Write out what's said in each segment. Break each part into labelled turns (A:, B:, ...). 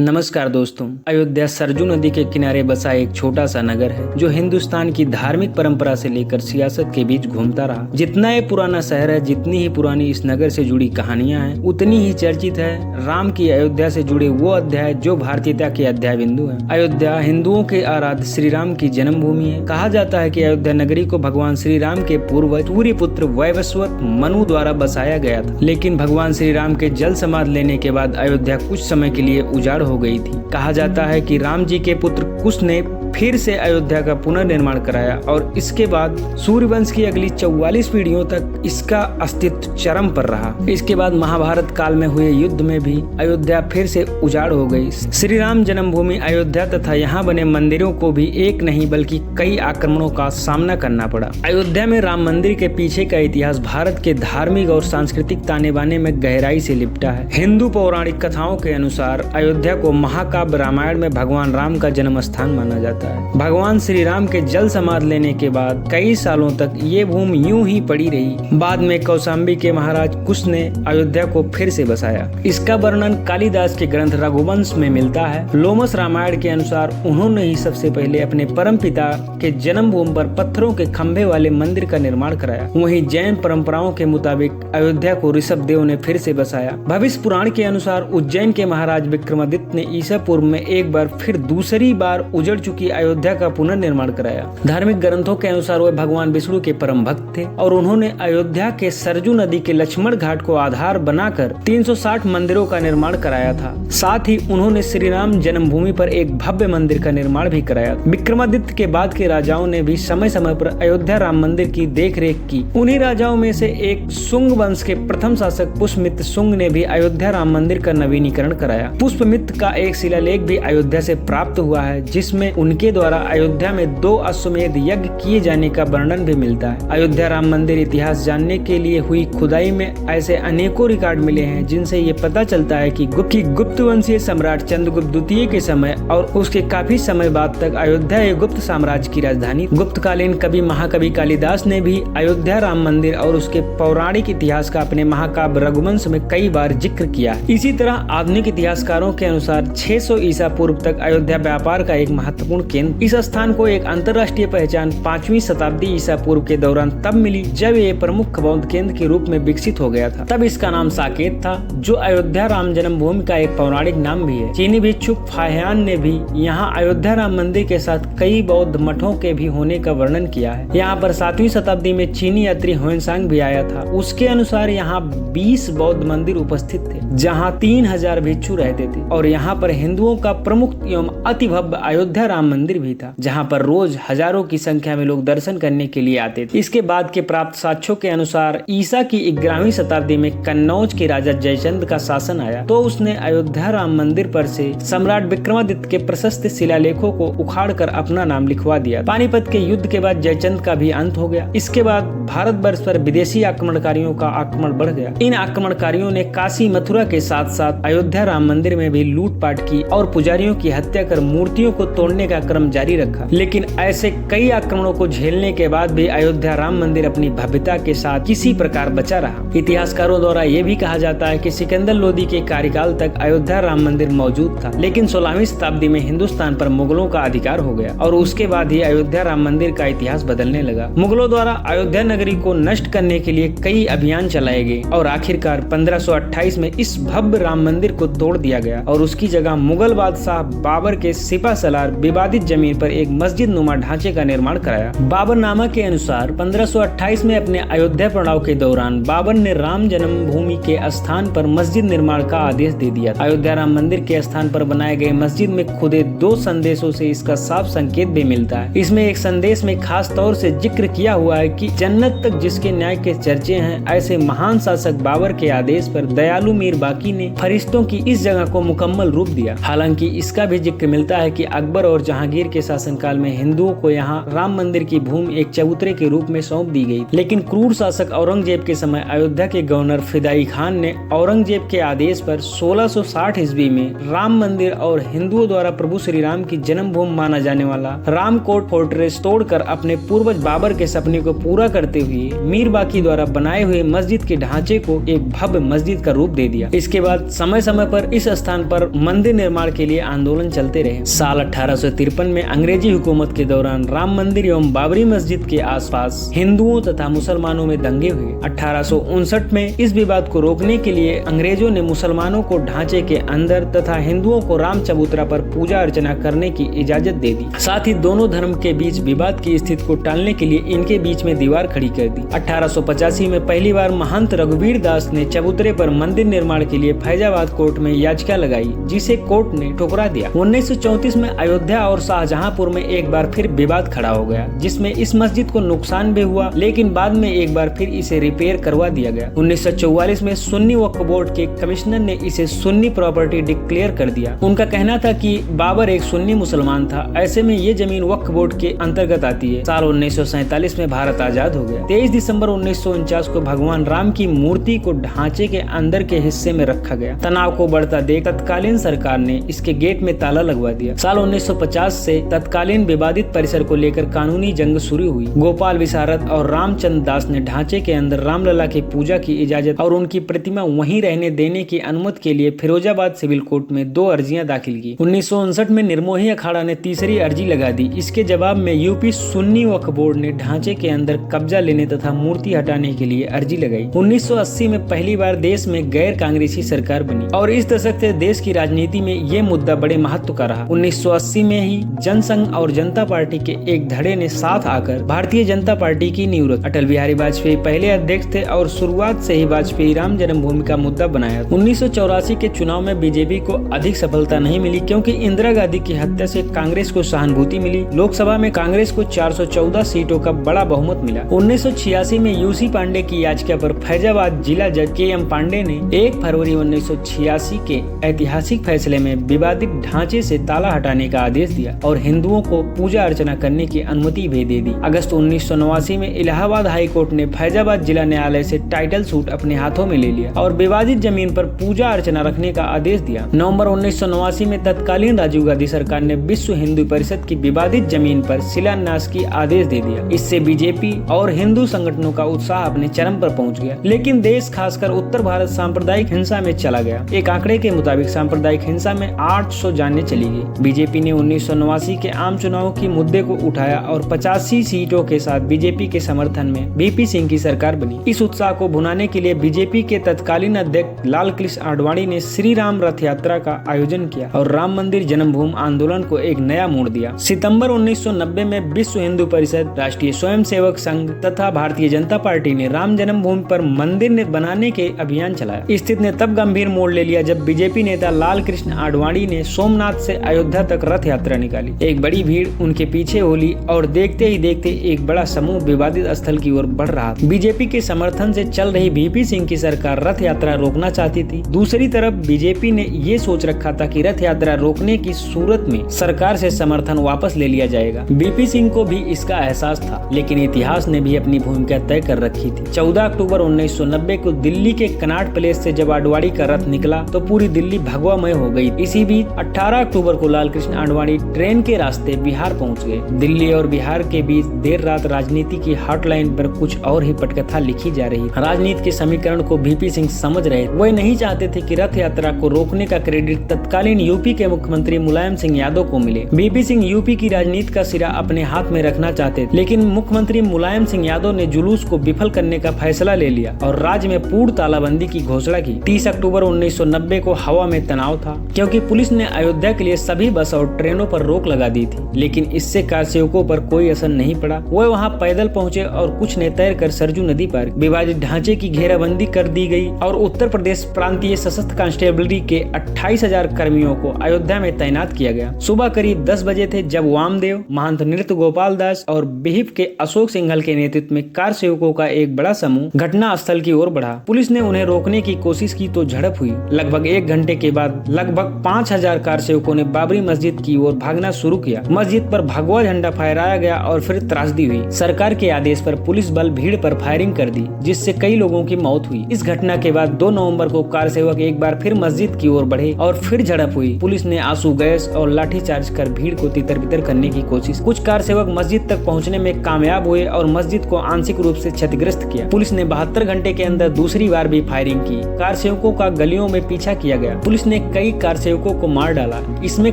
A: नमस्कार दोस्तों। अयोध्या सरजू नदी के किनारे बसा एक छोटा सा नगर है जो हिंदुस्तान की धार्मिक परंपरा से लेकर सियासत के बीच घूमता रहा। जितना ये पुराना शहर है, जितनी ही पुरानी इस नगर से जुड़ी कहानियां हैं, उतनी ही चर्चित है राम की अयोध्या से जुड़े वो अध्याय जो भारतीयता के अध्याय बिंदु है। अयोध्या हिंदुओं के आराध्य श्री राम की जन्मभूमि है। कहा जाता है कि अयोध्या नगरी को भगवान श्री राम के पूर्वज सूर्य पुत्र वैवस्वत मनु द्वारा बसाया गया था, लेकिन भगवान श्री राम के जल समाधि लेने के बाद अयोध्या कुछ समय के लिए उजाड़ हो गई थी। कहा जाता है कि राम जी के पुत्र कुश ने फिर से अयोध्या का पुनर्निर्माण कराया और इसके बाद सूर्यवंश की अगली 44 पीढ़ियों तक इसका अस्तित्व चरम पर रहा। इसके बाद महाभारत काल में हुए युद्ध में भी अयोध्या फिर से उजाड़ हो गई। श्री राम जन्मभूमि अयोध्या तथा यहाँ बने मंदिरों को भी एक नहीं बल्कि कई आक्रमणों का सामना करना पड़ा। अयोध्या में राम मंदिर के पीछे का इतिहास भारत के धार्मिक और सांस्कृतिक ताने बाने में गहराई से लिपटा है। हिंदू पौराणिक कथाओं के अनुसार अयोध्या को महाकाव्य रामायण में भगवान राम का जन्म स्थान माना जाता है। भगवान श्री राम के जल समाधि लेने के बाद कई सालों तक ये भूमि यूं ही पड़ी रही। बाद में कौशाम्बी के महाराज कुश ने अयोध्या को फिर से बसाया। इसका वर्णन कालिदास के ग्रंथ रघुवंश में मिलता है। लोमस रामायण के अनुसार उन्होंने ही सबसे पहले अपने परम पिता के जन्मभूमि पर पत्थरों के खंभे वाले मंदिर का निर्माण कराया। वहीं जैन परंपराओं के मुताबिक अयोध्या को ऋषभदेव ने फिर से बसाया। भविष्य पुराण के अनुसार उज्जैन के महाराज विक्रमादित्य ने ईसा पूर्व में एक बार फिर दूसरी बार उजड़ चुकी अयोध्या का पुनर्निर्माण कराया। धार्मिक ग्रंथों के अनुसार वे भगवान विष्णु के परम भक्त थे और उन्होंने अयोध्या के सरजू नदी के लक्ष्मण घाट को आधार बनाकर 360 मंदिरों का निर्माण कराया था। साथ ही उन्होंने श्री राम जन्मभूमि पर एक भव्य मंदिर का निर्माण भी कराया। विक्रमादित्य के बाद के राजाओं ने भी समय समय पर अयोध्या राम मंदिर की देखरेख की। उन्हीं राजाओं में से एक शुंग वंश के प्रथम शासक पुष्पमित्र शुंग ने भी अयोध्या राम मंदिर का नवीनीकरण कराया। पुष्पमित्र का एक शिलालेख भी अयोध्या से प्राप्त हुआ है, जिसमें उनके द्वारा अयोध्या में 2 अश्वमेध यज्ञ किए जाने का वर्णन भी मिलता है। अयोध्या राम मंदिर इतिहास जानने के लिए हुई खुदाई में ऐसे अनेकों रिकॉर्ड मिले हैं, जिनसे ये पता चलता है कि गुप्त वंशीय सम्राट चंद्रगुप्त द्वितीय के समय और उसके काफी समय बाद तक अयोध्या एक गुप्त साम्राज्य की राजधानी। गुप्तकालीन कवि महाकवि कालिदास ने भी अयोध्या राम मंदिर और उसके पौराणिक इतिहास का अपने महाकाव्य रघुवंश में कई बार जिक्र किया। इसी तरह आधुनिक इतिहासकारों के अनुसार 600 ईसा पूर्व तक अयोध्या व्यापार का एक महत्वपूर्ण केंद्र। इस स्थान को एक अंतर्राष्ट्रीय पहचान 5वीं शताब्दी ईसा पूर्व के दौरान तब मिली जब ये प्रमुख बौद्ध केंद्र के रूप में विकसित हो गया था। तब इसका नाम साकेत था, जो अयोध्या राम जन्मभूमि का एक पौराणिक नाम भी है। चीनी भिक्षुक फाह्यान ने भी यहाँ अयोध्या राम मंदिर के साथ कई बौद्ध मठों के भी होने का वर्णन किया है। यहाँ पर 7वीं शताब्दी में चीनी यात्री ह्वेनसांग भी आया था। उसके अनुसार यहाँ 20 बौद्ध मंदिर उपस्थित थे, जहाँ 3000 भिक्षु रहते थे और यहाँ पर हिंदुओं का प्रमुख एवं अति भव्य अयोध्या राम मंदिर भी था, जहाँ पर रोज हजारों की संख्या में लोग दर्शन करने के लिए आते थे। इसके बाद के प्राप्त साक्ष्यों के अनुसार ईसा की 11वीं शताब्दी में कन्नौज के राजा जयचंद का शासन आया, तो उसने अयोध्या राम मंदिर पर से सम्राट विक्रमादित्य के प्रशस्त शिलालेखों को उखाड़कर अपना नाम लिखवा दिया। पानीपत के युद्ध के बाद जयचंद का भी अंत हो गया। इसके बाद भारतवर्ष पर विदेशी आक्रमणकारियों का आक्रमण बढ़ गया। इन आक्रमणकारियों ने काशी मथुरा के साथ साथ अयोध्या राम मंदिर में भी लूटपाट की और पुजारियों की हत्या कर मूर्तियों को तोड़ने का क्रम जारी रखा। लेकिन ऐसे कई आक्रमणों को झेलने के बाद भी अयोध्या राम मंदिर अपनी भव्यता के साथ किसी प्रकार बचा रहा। इतिहासकारों द्वारा ये भी कहा जाता है कि सिकंदर लोदी के कार्यकाल तक अयोध्या राम मंदिर मौजूद था, लेकिन 16वीं शताब्दी में हिंदुस्तान पर मुगलों का अधिकार हो गया और उसके बाद ही अयोध्या राम मंदिर का इतिहास बदलने लगा। मुगलों द्वारा अयोध्या नगरी को नष्ट करने के लिए कई अभियान चलाए गए और आखिरकार 1528 में इस भव्य राम मंदिर को तोड़ दिया गया और उसकी जगह मुगल बादशाह बाबर के सिपा सलार विवादित जमीन पर एक मस्जिद नुमा ढांचे का निर्माण कराया। बाबरनामा के अनुसार 1528 में अपने अयोध्या पड़ाव के दौरान बाबर ने राम जन्मभूमि के स्थान पर मस्जिद निर्माण का आदेश दे दिया। अयोध्या राम मंदिर के स्थान पर बनाए गए मस्जिद में खुदे 2 संदेशों से इसका साफ संकेत भी मिलता है। इसमें एक संदेश में खास तौर से जिक्र किया हुआ है कि जन्नत तक जिसके न्याय के चर्चे हैं, ऐसे महान शासक बाबर के आदेश पर दयालु मीर बाकी ने फरिश्तों की इस जगह को मुकम्मल रूप दिया। हालांकि इसका भी जिक्र मिलता है कि अकबर और जहां जहांगीर के शासनकाल में हिंदुओं को यहाँ राम मंदिर की भूमि एक चबूतरे के रूप में सौंप दी गई। लेकिन क्रूर शासक औरंगजेब के समय अयोध्या के गवर्नर फिदाई खान ने औरंगजेब के आदेश पर 1660 ईस्वी में राम मंदिर और हिंदुओं द्वारा प्रभु श्री राम की जन्मभूमि माना जाने वाला रामकोट फोर्ट्रेस तोड़कर अपने पूर्वज बाबर के सपने को पूरा करते हुए मीर बाकी द्वारा बनाए हुए मस्जिद के ढांचे को एक भव्य मस्जिद का रूप दे दिया। इसके बाद समय समय पर इस स्थान पर मंदिर निर्माण के लिए आंदोलन चलते रहे। साल 1853 में अंग्रेजी हुकूमत के दौरान राम मंदिर एवं बाबरी मस्जिद के आसपास हिंदुओं तथा मुसलमानों में दंगे हुए। 1859 में इस विवाद को रोकने के लिए अंग्रेजों ने मुसलमानों को ढांचे के अंदर तथा हिंदुओं को राम चबूतरा पर पूजा अर्चना करने की इजाजत दे दी। साथ ही दोनों धर्म के बीच विवाद की स्थिति को टालने के लिए इनके बीच में दीवार खड़ी कर दी। 1885 में पहली बार महंत रघुवीर दास ने चबूतरे पर मंदिर निर्माण के लिए फैजाबाद कोर्ट में याचिका लगाई, जिसे कोर्ट ने ठुकरा दिया। 1934 में अयोध्या और शाहजहांपुर में एक बार फिर विवाद खड़ा हो गया, जिसमें इस मस्जिद को नुकसान भी हुआ, लेकिन बाद में एक बार फिर इसे रिपेयर करवा दिया गया। 1944 में सुन्नी वक्फ बोर्ड के कमिश्नर ने इसे सुन्नी प्रॉपर्टी डिक्लेयर कर दिया। उनका कहना था कि बाबर एक सुन्नी मुसलमान था, ऐसे में ये जमीन वक्फ बोर्ड के अंतर्गत आती है। साल 1947 में भारत आजाद हो गया। 23 दिसंबर 1949 को भगवान राम की मूर्ति को ढांचे के अंदर के हिस्से में रखा गया। तनाव को बढ़ता देख तत्कालीन सरकार ने इसके गेट में ताला लगवा दिया। साल 1950 से तत्कालीन विवादित परिसर को लेकर कानूनी जंग शुरू हुई। गोपाल विशारद और रामचंद्र दास ने ढांचे के अंदर रामलला की पूजा की इजाजत और उनकी प्रतिमा वहीं रहने देने की अनुमति के लिए फिरोजाबाद सिविल कोर्ट में 2 अर्जियां दाखिल की। 1959 में निर्मोही अखाड़ा ने तीसरी अर्जी लगा दी। इसके जवाब में यूपी सुन्नी वक्फ बोर्ड ने ढांचे के अंदर कब्जा लेने तथा मूर्ति हटाने के लिए अर्जी लगाई। 1980 में पहली बार देश में गैर कांग्रेसी सरकार बनी और इस दशक से देश की राजनीति में ये मुद्दा बड़े महत्व का रहा। 1980 में ही जनसंघ और जनता पार्टी के एक धड़े ने साथ आकर भारतीय जनता पार्टी की नींव रखी। अटल बिहारी वाजपेयी पहले अध्यक्ष थे और शुरुआत से ही वाजपेयी राम जन्मभूमि का मुद्दा बनाया। 1984 के चुनाव में बीजेपी को अधिक सफलता नहीं मिली, क्योंकि इंदिरा गांधी की हत्या से कांग्रेस को सहानुभूति मिली। लोकसभा में कांग्रेस को 414 सीटों का बड़ा बहुमत मिला। 1986 में यूसी पांडे की याचिका पर फैजाबाद जिला जज के.एम. पांडे ने 1 फरवरी 1986 के ऐतिहासिक फैसले में विवादित ढांचे से ताला हटाने का आदेश दिया और हिंदुओं को पूजा अर्चना करने की अनुमति भी दे दी। अगस्त 1989 में इलाहाबाद हाई कोर्ट ने फैजाबाद जिला न्यायालय से टाइटल सूट अपने हाथों में ले लिया और विवादित जमीन पर पूजा अर्चना रखने का आदेश दिया। नवंबर 1989 में तत्कालीन राजीव गांधी सरकार ने विश्व हिंदू परिषद की विवादित जमीन पर शिलान्यास की आदेश दे दिया। इससे बीजेपी और हिंदू संगठनों का उत्साह अपने चरम पर पहुंच गया, लेकिन देश खासकर उत्तर भारत सांप्रदायिक हिंसा में चला गया। एक आंकड़े के मुताबिक सांप्रदायिक हिंसा में 800 जानें चली गई। बीजेपी ने 1989 के आम चुनाव की मुद्दे को उठाया और 85 सीटों के साथ बीजेपी के समर्थन में वीपी सिंह की सरकार बनी। इस उत्साह को भुनाने के लिए बीजेपी के तत्कालीन अध्यक्ष लाल कृष्ण आडवाणी ने श्री राम रथ यात्रा का आयोजन किया और राम मंदिर जन्मभूमि आंदोलन को एक नया मोड़ दिया। सितंबर 1990 में विश्व हिंदू परिषद, राष्ट्रीय स्वयंसेवक संघ तथा भारतीय जनता पार्टी ने राम जन्मभूमि पर मंदिर बनाने के अभियान चलाया। स्थिति ने तब गंभीर मोड़ ले लिया जब बीजेपी नेता लाल कृष्ण आडवाणी ने सोमनाथ से अयोध्या तक रथ यात्रा निकाली। एक बड़ी भीड़ उनके पीछे होली और देखते ही देखते एक बड़ा समूह विवादित स्थल की ओर बढ़ रहा था। बीजेपी के समर्थन से चल रही वीपी सिंह की सरकार रथ यात्रा रोकना चाहती थी। दूसरी तरफ बीजेपी ने ये सोच रखा था कि रथ यात्रा रोकने की सूरत में सरकार से समर्थन वापस ले लिया जाएगा। वीपी सिंह को भी इसका एहसास था, लेकिन इतिहास ने भी अपनी भूमिका तय कर रखी थी। 14 अक्टूबर 1990 को दिल्ली के कनाट प्लेस से जब आडवाणी का रथ निकला तो पूरी दिल्ली भगवामय हो गई। इसी बीच 18 अक्टूबर को लाल कृष्ण आडवाणी ट्रेन के रास्ते बिहार पहुंच गए। दिल्ली और बिहार के बीच देर रात राजनीति की हॉटलाइन पर कुछ और ही पटकथा लिखी जा रही। राजनीति के समीकरण को वीपी सिंह समझ रहे। वे नहीं चाहते थे कि रथ यात्रा को रोकने का क्रेडिट तत्कालीन यूपी के मुख्यमंत्री मुलायम सिंह यादव को मिले। वीपी सिंह यूपी की राजनीति का सिरा अपने हाथ में रखना चाहते थे, लेकिन मुख्यमंत्री मुलायम सिंह यादव ने जुलूस को विफल करने का फैसला ले लिया और राज्य में पूर्ण तालाबंदी की घोषणा की। 30 अक्टूबर 1990 को हवा में तनाव था, क्योंकि पुलिस ने अयोध्या के लिए सभी बस और ट्रेनों पर रोक लगा दी थी, लेकिन इससे कारसेवकों पर कोई असर नहीं पड़ा। वो वहां पैदल पहुंचे और कुछ ने तैर कर सरजू नदी पर विभाजित ढांचे की घेराबंदी कर दी गई और उत्तर प्रदेश प्रांतीय सशस्त्र कांस्टेबलरी के 28,000 कर्मियों को अयोध्या में तैनात किया गया। सुबह करीब 10 बजे थे जब वामदेव, महंत नृत्य गोपाल दास और बिहिप के अशोक सिंघल के नेतृत्व में कार सेवकों का एक बड़ा समूह घटना स्थल की ओर बढ़ा। पुलिस ने उन्हें रोकने की कोशिश की तो झड़प हुई। लगभग 1 घंटे के बाद लगभग 5,000 कार सेवकों ने बाबरी मस्जिद की ओर भाग भागना शुरू किया। मस्जिद पर भगवा झंडा फहराया गया और फिर त्रासदी हुई। सरकार के आदेश पर पुलिस बल भीड़ पर फायरिंग कर दी, जिससे कई लोगों की मौत हुई। इस घटना के बाद 2 नवंबर को कार सेवक एक बार फिर मस्जिद की ओर बढ़े और फिर झड़प हुई। पुलिस ने आंसू गैस और लाठीचार्ज कर भीड़ को तितर-बितर करने की कोशिश। कुछ कार सेवक मस्जिद तक पहुंचने में कामयाब हुए और मस्जिद को आंशिक रूप से क्षतिग्रस्त किया। पुलिस ने 72 घंटे के अंदर दूसरी बार भी फायरिंग की। कार सेवकों का गलियों में पीछा किया गया। पुलिस ने कई कार सेवकों को मार डाला। इसमें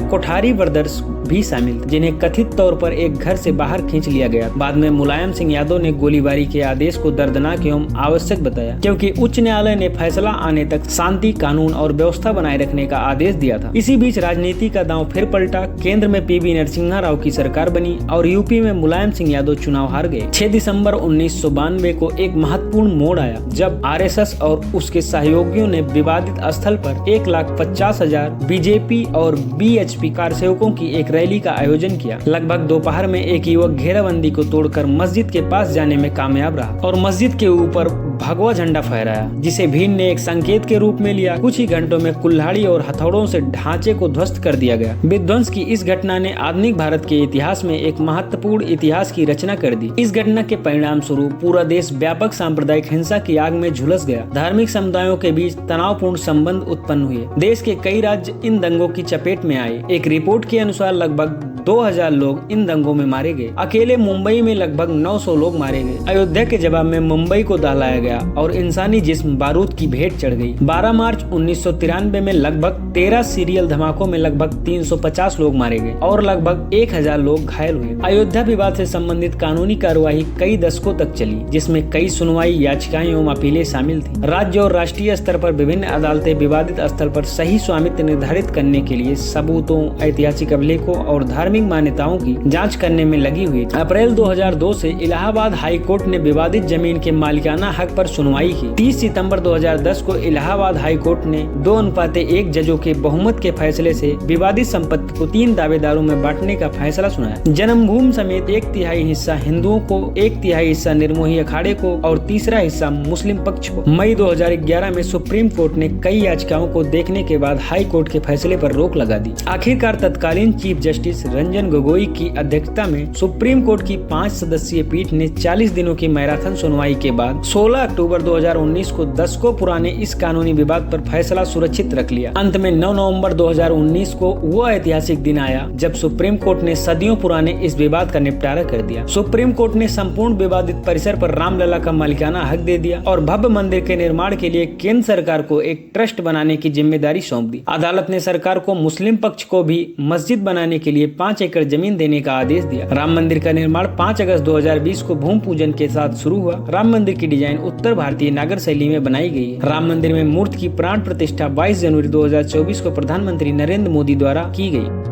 A: कोठारी ब्रदर्स भी शामिल थे, जिन्हें कथित तौर पर एक घर से बाहर खींच लिया गया। बाद में मुलायम सिंह यादव ने गोलीबारी के आदेश को दर्दनाक एवं आवश्यक बताया, क्योंकि उच्च न्यायालय ने फैसला आने तक शांति, कानून और व्यवस्था बनाए रखने का आदेश दिया था। इसी बीच राजनीति का दांव फिर पलटा। केंद्र में पीवी नरसिम्हा राव की सरकार बनी और यूपी में मुलायम सिंह यादव चुनाव हार गए। 6 दिसंबर 1992 को एक महत्वपूर्ण मोड़ आया, जब आरएसएस और उसके सहयोगियों ने विवादित स्थल पर 1,50,000 बीजेपी और बीएचपी कार सेवकों की एक रैली का आयोजन किया। लगभग दोपहर में एक युवक घेराबंदी को तोड़कर मस्जिद के पास जाने में कामयाब रहा और मस्जिद के ऊपर भगवा झंडा फहराया, जिसे भीड़ ने एक संकेत के रूप में लिया। कुछ ही घंटों में कुल्हाड़ी और हथौड़ों से ढांचे को ध्वस्त कर दिया गया। विध्वंस की इस घटना ने आधुनिक भारत के इतिहास में एक महत्वपूर्ण इतिहास की रचना कर दी। इस घटना के परिणाम स्वरूप पूरा देश व्यापक सांप्रदायिक हिंसा की आग में झुलस गया। धार्मिक समुदायों के बीच तनावपूर्ण संबंध उत्पन्न हुए। देश के कई राज्य इन दंगों की चपेट में आए। एक रिपोर्ट के अनुसार लगभग 2000 लोग इन दंगों में मारे गए। अकेले मुंबई में लगभग 900 लोग मारे गए। अयोध्या के जवाब में मुंबई को दहलाया गया और इंसानी जिस्म बारूद की भेंट चढ़ गई। 12 मार्च 1993 में लगभग 13 सीरियल धमाकों में लगभग 350 लोग मारे गए और लगभग 1000 लोग घायल हुए। अयोध्या विवाद से संबंधित कानूनी कार्यवाही कई दशकों तक चली, जिसमें कई सुनवाई, याचिकाएं एवं अपीलें शामिल थी। राज्य और राष्ट्रीय स्तर पर विभिन्न अदालतें विवादित स्थल पर सही स्वामित्व निर्धारित करने के लिए सबूतों, ऐतिहासिक अभिलेखों और धार्मिक मान्यताओं की जांच करने में लगी हुई थी। अप्रैल 2002 से इलाहाबाद हाई कोर्ट ने विवादित जमीन के मालिकाना हक पर सुनवाई की। 30 सितंबर 2010 को इलाहाबाद हाई कोर्ट ने 2:1 जजों के बहुमत के फैसले से विवादित संपत्ति को 3 दावेदारों में बांटने का फैसला सुनाया। जन्मभूमि समेत 1/3 हिस्सा हिंदुओं को, 1/3 हिस्सा निर्मोही अखाड़े को और तीसरा हिस्सा मुस्लिम पक्ष को। मई 2011 में सुप्रीम कोर्ट ने कई याचिकाओं को देखने के बाद हाई कोर्ट के फैसले पर रोक लगा दी। आखिरकार तत्कालीन चीफ जस्टिस रंजन गोगोई की अध्यक्षता में सुप्रीम कोर्ट की 5 सदस्यीय पीठ ने 40 दिनों की मैराथन सुनवाई के बाद 16 अक्टूबर 2019 को दशकों पुराने इस कानूनी विवाद पर फैसला सुरक्षित रख लिया। अंत में 9 नवंबर 2019 को वह ऐतिहासिक दिन आया जब सुप्रीम कोर्ट ने सदियों पुराने इस विवाद का निपटारा कर दिया। सुप्रीम कोर्ट ने संपूर्ण विवादित परिसर पर रामलला का मालिकाना हक दे दिया और भव्य मंदिर के निर्माण के लिए केंद्र सरकार को एक ट्रस्ट बनाने की जिम्मेदारी सौंप दी। अदालत ने सरकार को मुस्लिम पक्ष को भी मस्जिद बनाने के लिए 5 एकड़ जमीन देने का आदेश दिया। राम मंदिर का निर्माण 5 अगस्त 2020 को भूमि पूजन के साथ शुरू हुआ। राम मंदिर की डिजाइन उत्तर भारतीय नागर शैली में बनाई गई है। राम मंदिर में मूर्ति की प्राण प्रतिष्ठा 22 जनवरी 2024 को प्रधानमंत्री नरेंद्र मोदी द्वारा की गई।